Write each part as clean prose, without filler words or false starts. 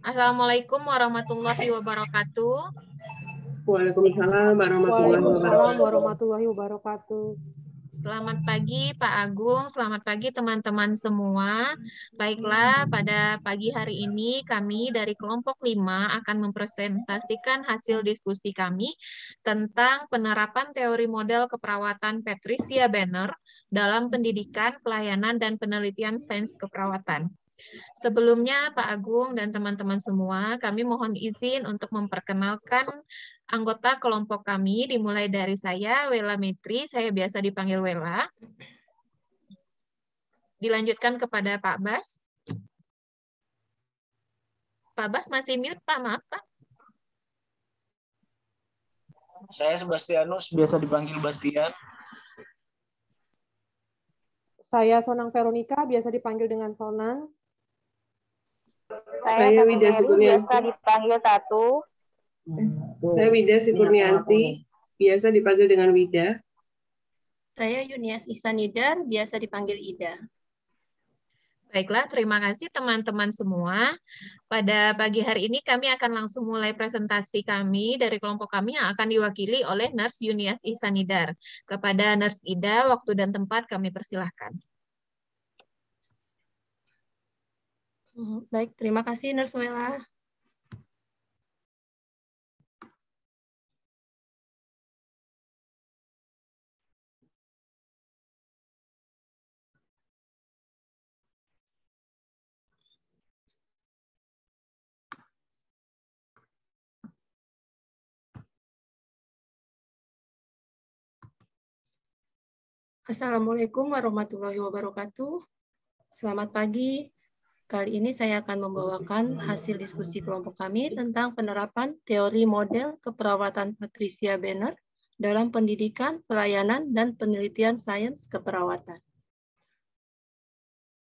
Assalamualaikum warahmatullahi wabarakatuh. Waalaikumsalam warahmatullahi Waalaikumsalam wabarakatuh. warahmatullahi wabarakatuh. Selamat pagi Pak Agung, selamat pagi teman-teman semua. Baiklah, pada pagi hari ini kami dari kelompok 5 akan mempresentasikan hasil diskusi kami tentang penerapan teori model keperawatan Patricia Benner dalam pendidikan, pelayanan, dan penelitian sains keperawatan. Sebelumnya, Pak Agung dan teman-teman semua, kami mohon izin untuk memperkenalkan anggota kelompok kami, dimulai dari saya, Wela Mitri, saya biasa dipanggil Wela. Dilanjutkan kepada Pak Bas. Pak Bas masih mute, Pak, maaf, Pak. Saya Sebastianus, biasa dipanggil Bastian. Saya Sonang Veronica, biasa dipanggil dengan Sonang. Saya Wida Sikurnianti. Biasa dipanggil Tatu. Saya Wida Sikurnianti, biasa dipanggil dengan Wida. Saya Yunias Ihsanidar, biasa dipanggil Ida. Baiklah, terima kasih teman-teman semua. Pada pagi hari ini kami akan langsung mulai presentasi kami dari kelompok kami yang akan diwakili oleh Nurse Yunias Ihsanidar. Kepada Nurse Ida, waktu dan tempat kami persilahkan. Baik, terima kasih Nurse Wela. Assalamualaikum warahmatullahi wabarakatuh. Selamat pagi. Kali ini saya akan membawakan hasil diskusi kelompok kami tentang penerapan teori model keperawatan Patricia Benner dalam pendidikan, pelayanan, dan penelitian sains keperawatan.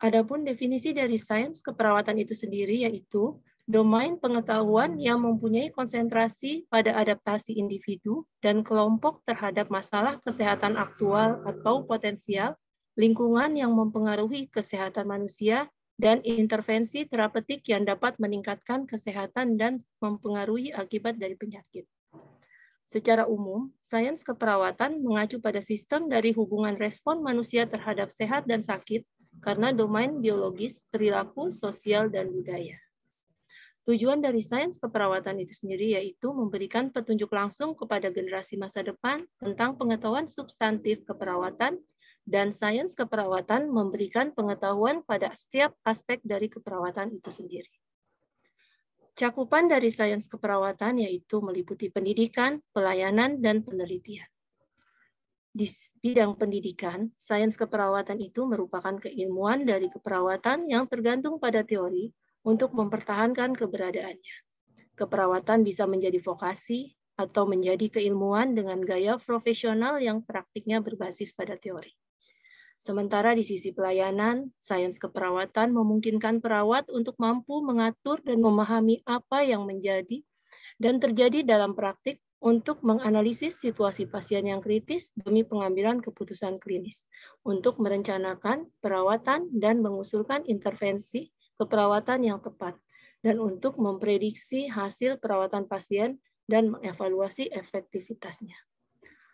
Adapun definisi dari sains keperawatan itu sendiri yaitu domain pengetahuan yang mempunyai konsentrasi pada adaptasi individu dan kelompok terhadap masalah kesehatan aktual atau potensial, lingkungan yang mempengaruhi kesehatan manusia, dan intervensi terapeutik yang dapat meningkatkan kesehatan dan mempengaruhi akibat dari penyakit. Secara umum, sains keperawatan mengacu pada sistem dari hubungan respon manusia terhadap sehat dan sakit karena domain biologis, perilaku, sosial, dan budaya. Tujuan dari sains keperawatan itu sendiri yaitu memberikan petunjuk langsung kepada generasi masa depan tentang pengetahuan substantif keperawatan, dan sains keperawatan memberikan pengetahuan pada setiap aspek dari keperawatan itu sendiri. Cakupan dari sains keperawatan yaitu meliputi pendidikan, pelayanan, dan penelitian. Di bidang pendidikan, sains keperawatan itu merupakan keilmuan dari keperawatan yang tergantung pada teori untuk mempertahankan keberadaannya. Keperawatan bisa menjadi vokasi atau menjadi keilmuan dengan gaya profesional yang praktiknya berbasis pada teori. Sementara di sisi pelayanan, sains keperawatan memungkinkan perawat untuk mampu mengatur dan memahami apa yang menjadi dan terjadi dalam praktik untuk menganalisis situasi pasien yang kritis demi pengambilan keputusan klinis, untuk merencanakan perawatan dan mengusulkan intervensi keperawatan yang tepat, dan untuk memprediksi hasil perawatan pasien dan mengevaluasi efektivitasnya.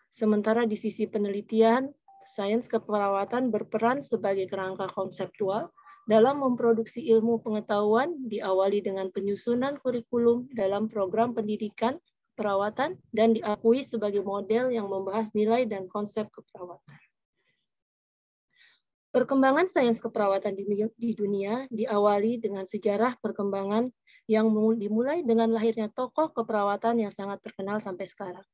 Sementara di sisi penelitian, sains keperawatan berperan sebagai kerangka konseptual dalam memproduksi ilmu pengetahuan diawali dengan penyusunan kurikulum dalam program pendidikan, perawatan, dan diakui sebagai model yang membahas nilai dan konsep keperawatan. Perkembangan sains keperawatan di dunia diawali dengan sejarah perkembangan yang dimulai dengan lahirnya tokoh keperawatan yang sangat terkenal sampai sekarang,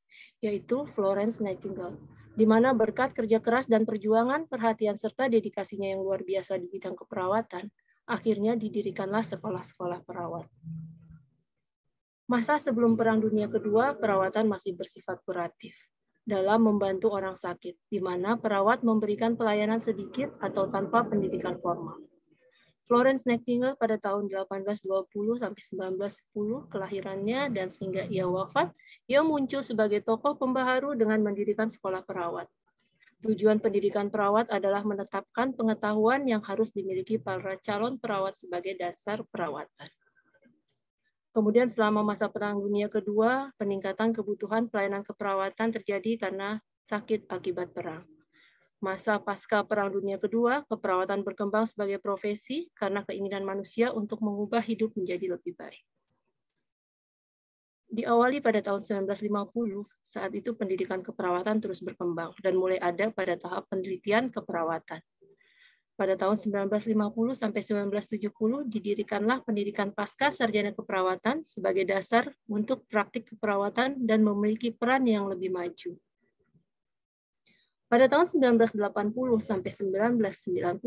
yaitu Florence Nightingale, di mana berkat kerja keras dan perjuangan, perhatian, serta dedikasinya yang luar biasa di bidang keperawatan, akhirnya didirikanlah sekolah-sekolah perawat. Masa sebelum Perang Dunia Kedua, perawatan masih bersifat kuratif dalam membantu orang sakit, di mana perawat memberikan pelayanan sedikit atau tanpa pendidikan formal. Florence Nightingale pada tahun 1820 sampai 1910 kelahirannya dan sehingga ia wafat, ia muncul sebagai tokoh pembaharu dengan mendirikan sekolah perawat. Tujuan pendidikan perawat adalah menetapkan pengetahuan yang harus dimiliki para calon perawat sebagai dasar perawatan. Kemudian selama masa Perang Dunia Kedua, peningkatan kebutuhan pelayanan keperawatan terjadi karena sakit akibat perang. Masa pasca Perang Dunia Kedua, keperawatan berkembang sebagai profesi karena keinginan manusia untuk mengubah hidup menjadi lebih baik. Diawali pada tahun 1950, saat itu pendidikan keperawatan terus berkembang dan mulai ada pada tahap penelitian keperawatan. Pada tahun 1950 sampai 1970 didirikanlah pendidikan pasca sarjana keperawatan sebagai dasar untuk praktik keperawatan dan memiliki peran yang lebih maju. Pada tahun 1980 sampai 1990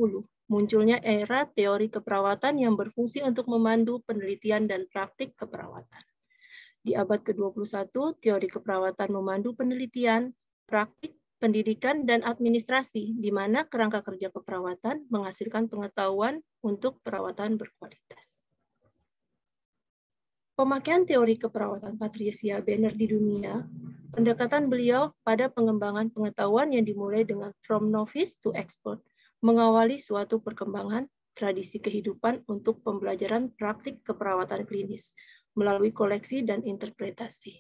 munculnya era teori keperawatan yang berfungsi untuk memandu penelitian dan praktik keperawatan. Di abad ke-21, teori keperawatan memandu penelitian, praktik, pendidikan, dan administrasi, di mana kerangka kerja keperawatan menghasilkan pengetahuan untuk perawatan berkualitas. Pemakaian teori keperawatan Patricia Benner di dunia, pendekatan beliau pada pengembangan pengetahuan yang dimulai dengan from novice to expert, mengawali suatu perkembangan tradisi kehidupan untuk pembelajaran praktik keperawatan klinis, melalui koleksi dan interpretasi,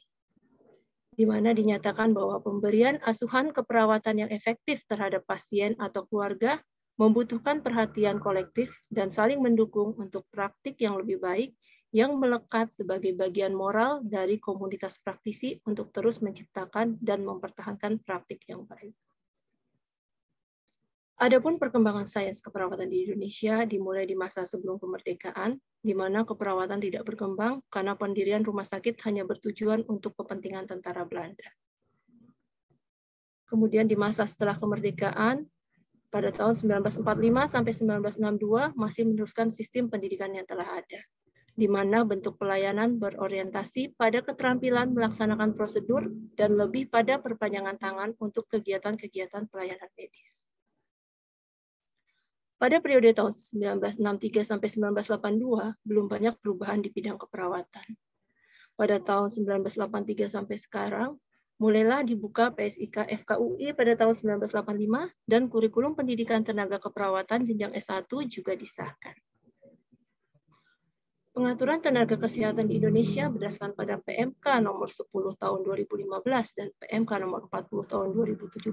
di mana dinyatakan bahwa pemberian asuhan keperawatan yang efektif terhadap pasien atau keluarga membutuhkan perhatian kolektif dan saling mendukung untuk praktik yang lebih baik yang melekat sebagai bagian moral dari komunitas praktisi untuk terus menciptakan dan mempertahankan praktik yang baik. Adapun perkembangan sains keperawatan di Indonesia dimulai di masa sebelum kemerdekaan, di mana keperawatan tidak berkembang karena pendirian rumah sakit hanya bertujuan untuk kepentingan tentara Belanda. Kemudian di masa setelah kemerdekaan, pada tahun 1945 sampai 1962 masih meneruskan sistem pendidikan yang telah ada, di mana bentuk pelayanan berorientasi pada keterampilan melaksanakan prosedur dan lebih pada perpanjangan tangan untuk kegiatan-kegiatan pelayanan medis. Pada periode tahun 1963 sampai 1982, belum banyak perubahan di bidang keperawatan. Pada tahun 1983 sampai sekarang, mulailah dibuka PSIK FKUI pada tahun 1985 dan kurikulum pendidikan tenaga keperawatan jenjang S1 juga disahkan. Pengaturan tenaga kesehatan di Indonesia berdasarkan pada PMK nomor 10 tahun 2015 dan PMK nomor 40 tahun 2017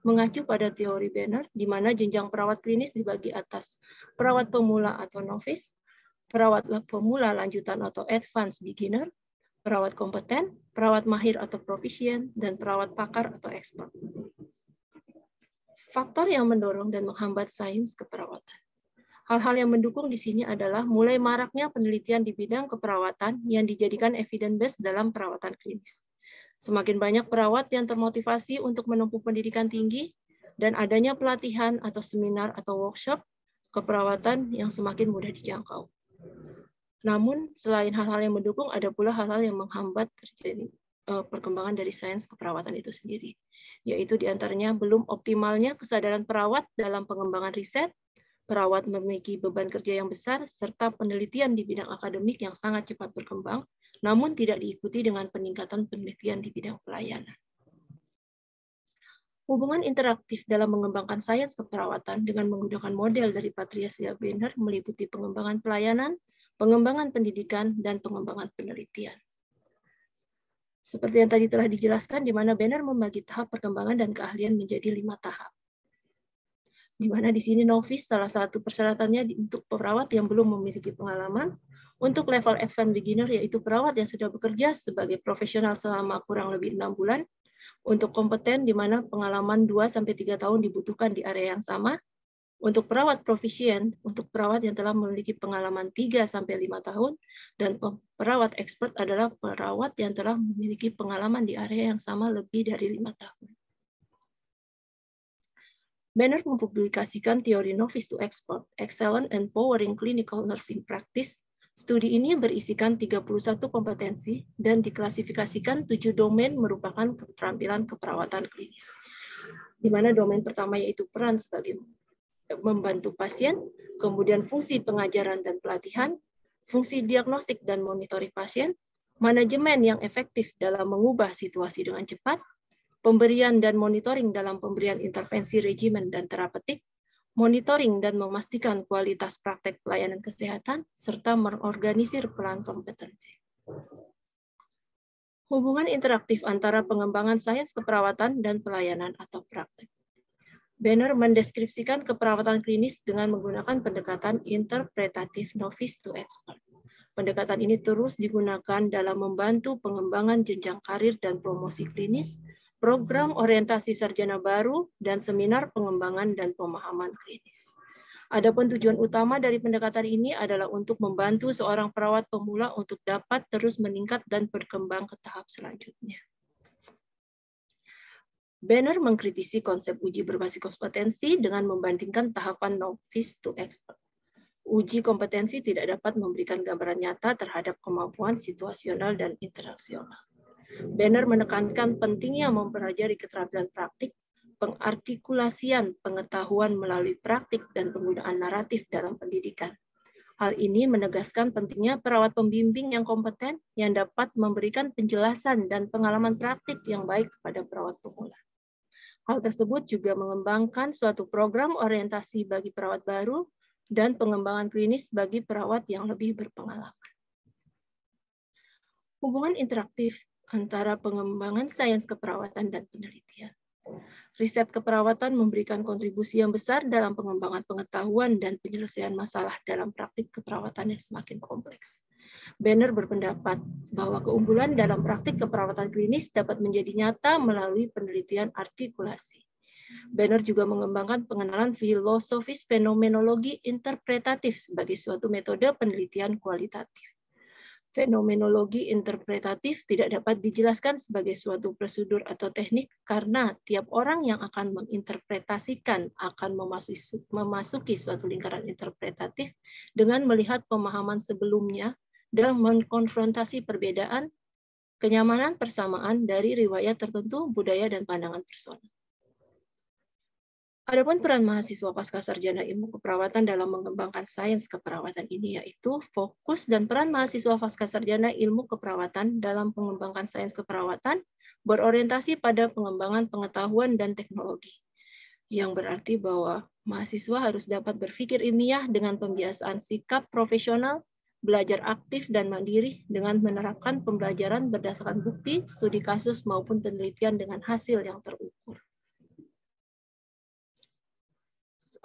mengacu pada teori Benner, di mana jenjang perawat klinis dibagi atas perawat pemula atau novice, perawat pemula lanjutan atau advanced beginner, perawat kompeten, perawat mahir atau proficient, dan perawat pakar atau expert. Faktor yang mendorong dan menghambat sains keperawatan. Hal-hal yang mendukung di sini adalah mulai maraknya penelitian di bidang keperawatan yang dijadikan evidence-based dalam perawatan klinis. Semakin banyak perawat yang termotivasi untuk menempuh pendidikan tinggi, dan adanya pelatihan atau seminar atau workshop keperawatan yang semakin mudah dijangkau. Namun, selain hal-hal yang mendukung, ada pula hal-hal yang menghambat terjadi perkembangan dari sains keperawatan itu sendiri, yaitu diantaranya belum optimalnya kesadaran perawat dalam pengembangan riset, perawat memiliki beban kerja yang besar, serta penelitian di bidang akademik yang sangat cepat berkembang, namun tidak diikuti dengan peningkatan penelitian di bidang pelayanan. Hubungan interaktif dalam mengembangkan sains keperawatan dengan menggunakan model dari Patricia Benner meliputi pengembangan pelayanan, pengembangan pendidikan, dan pengembangan penelitian. Seperti yang tadi telah dijelaskan, di mana Benner membagi tahap perkembangan dan keahlian menjadi 5 tahap. Di mana di sini novice salah satu persyaratannya untuk perawat yang belum memiliki pengalaman, untuk level advanced beginner yaitu perawat yang sudah bekerja sebagai profesional selama kurang lebih 6 bulan, untuk kompeten di mana pengalaman 2-3 tahun dibutuhkan di area yang sama, untuk perawat proficient, untuk perawat yang telah memiliki pengalaman 3-5 tahun, dan perawat expert adalah perawat yang telah memiliki pengalaman di area yang sama lebih dari 5 tahun. Benner mempublikasikan teori novice to expert, excellent and powering clinical nursing practice. Studi ini berisikan 31 kompetensi dan diklasifikasikan 7 domain merupakan keterampilan keperawatan klinis. Di mana domain pertama yaitu peran sebagai membantu pasien, kemudian fungsi pengajaran dan pelatihan, fungsi diagnostik dan monitoring pasien, manajemen yang efektif dalam mengubah situasi dengan cepat, pemberian dan monitoring dalam pemberian intervensi regimen dan terapeutik, monitoring dan memastikan kualitas praktek pelayanan kesehatan, serta mengorganisir peran kompetensi. Hubungan interaktif antara pengembangan sains keperawatan dan pelayanan atau praktek. Banner mendeskripsikan keperawatan klinis dengan menggunakan pendekatan interpretatif novice to expert. Pendekatan ini terus digunakan dalam membantu pengembangan jenjang karir dan promosi klinis, program orientasi sarjana baru, dan seminar pengembangan dan pemahaman klinis. Adapun tujuan utama dari pendekatan ini adalah untuk membantu seorang perawat pemula untuk dapat terus meningkat dan berkembang ke tahap selanjutnya. Banner mengkritisi konsep uji berbasis kompetensi dengan membandingkan tahapan novice to expert. Uji kompetensi tidak dapat memberikan gambaran nyata terhadap kemampuan situasional dan interaksional. Banner menekankan pentingnya mempelajari keterampilan praktik, pengartikulasian pengetahuan melalui praktik, dan penggunaan naratif dalam pendidikan. Hal ini menegaskan pentingnya perawat pembimbing yang kompeten yang dapat memberikan penjelasan dan pengalaman praktik yang baik kepada perawat pemula. Hal tersebut juga mengembangkan suatu program orientasi bagi perawat baru dan pengembangan klinis bagi perawat yang lebih berpengalaman. Hubungan interaktif antara pengembangan sains keperawatan dan penelitian. Riset keperawatan memberikan kontribusi yang besar dalam pengembangan pengetahuan dan penyelesaian masalah dalam praktik keperawatan yang semakin kompleks. Banner berpendapat bahwa keunggulan dalam praktik keperawatan klinis dapat menjadi nyata melalui penelitian artikulasi. Banner juga mengembangkan pengenalan filosofis fenomenologi interpretatif sebagai suatu metode penelitian kualitatif. Fenomenologi interpretatif tidak dapat dijelaskan sebagai suatu prosedur atau teknik karena tiap orang yang akan menginterpretasikan akan memasuki suatu lingkaran interpretatif dengan melihat pemahaman sebelumnya dan mengkonfrontasi perbedaan, kenyamanan persamaan dari riwayat tertentu, budaya, dan pandangan personal. Adapun peran mahasiswa pascasarjana ilmu keperawatan dalam mengembangkan sains keperawatan ini yaitu fokus dan peran mahasiswa pascasarjana ilmu keperawatan dalam mengembangkan sains keperawatan berorientasi pada pengembangan pengetahuan dan teknologi. Yang berarti bahwa mahasiswa harus dapat berpikir ilmiah dengan pembiasaan sikap profesional, belajar aktif dan mandiri dengan menerapkan pembelajaran berdasarkan bukti, studi kasus maupun penelitian dengan hasil yang terukur.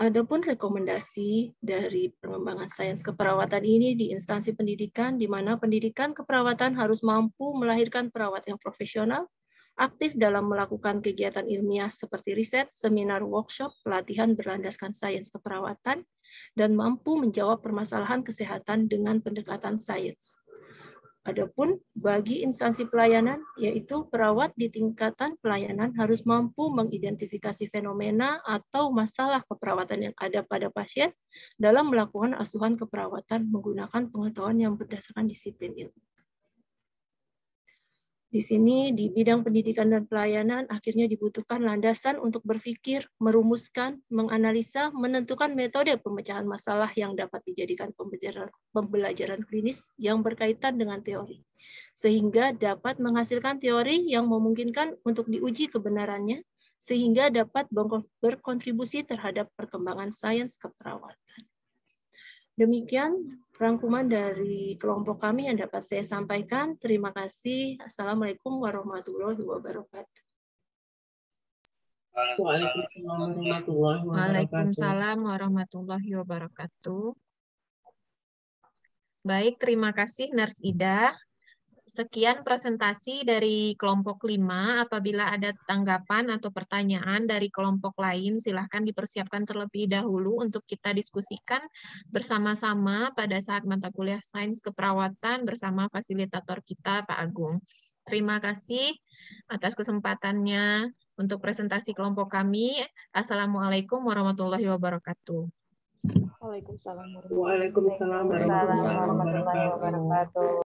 Adapun rekomendasi dari pengembangan sains keperawatan ini di instansi pendidikan, di mana pendidikan keperawatan harus mampu melahirkan perawat yang profesional, aktif dalam melakukan kegiatan ilmiah seperti riset, seminar, workshop, pelatihan berlandaskan sains keperawatan, dan mampu menjawab permasalahan kesehatan dengan pendekatan sains. Adapun bagi instansi pelayanan, yaitu perawat di tingkatan pelayanan harus mampu mengidentifikasi fenomena atau masalah keperawatan yang ada pada pasien dalam melakukan asuhan keperawatan menggunakan pengetahuan yang berdasarkan disiplin ilmu. Di sini, di bidang pendidikan dan pelayanan, akhirnya dibutuhkan landasan untuk berpikir, merumuskan, menganalisa, menentukan metode pemecahan masalah yang dapat dijadikan pembelajaran klinis yang berkaitan dengan teori, sehingga dapat menghasilkan teori yang memungkinkan untuk diuji kebenarannya, sehingga dapat berkontribusi terhadap perkembangan sains keperawatan. Demikian rangkuman dari kelompok kami yang dapat saya sampaikan. Terima kasih. Assalamualaikum warahmatullahi wabarakatuh. Waalaikumsalam warahmatullahi wabarakatuh. Baik, terima kasih Nurse Ida. Sekian presentasi dari kelompok 5. Apabila ada tanggapan atau pertanyaan dari kelompok lain, silahkan dipersiapkan terlebih dahulu untuk kita diskusikan bersama-sama pada saat mata kuliah Sains Keperawatan bersama fasilitator kita, Pak Agung. Terima kasih atas kesempatannya untuk presentasi kelompok kami. Assalamualaikum warahmatullahi wabarakatuh. Waalaikumsalam Waalaikumsalam warahmatullahi wabarakatuh.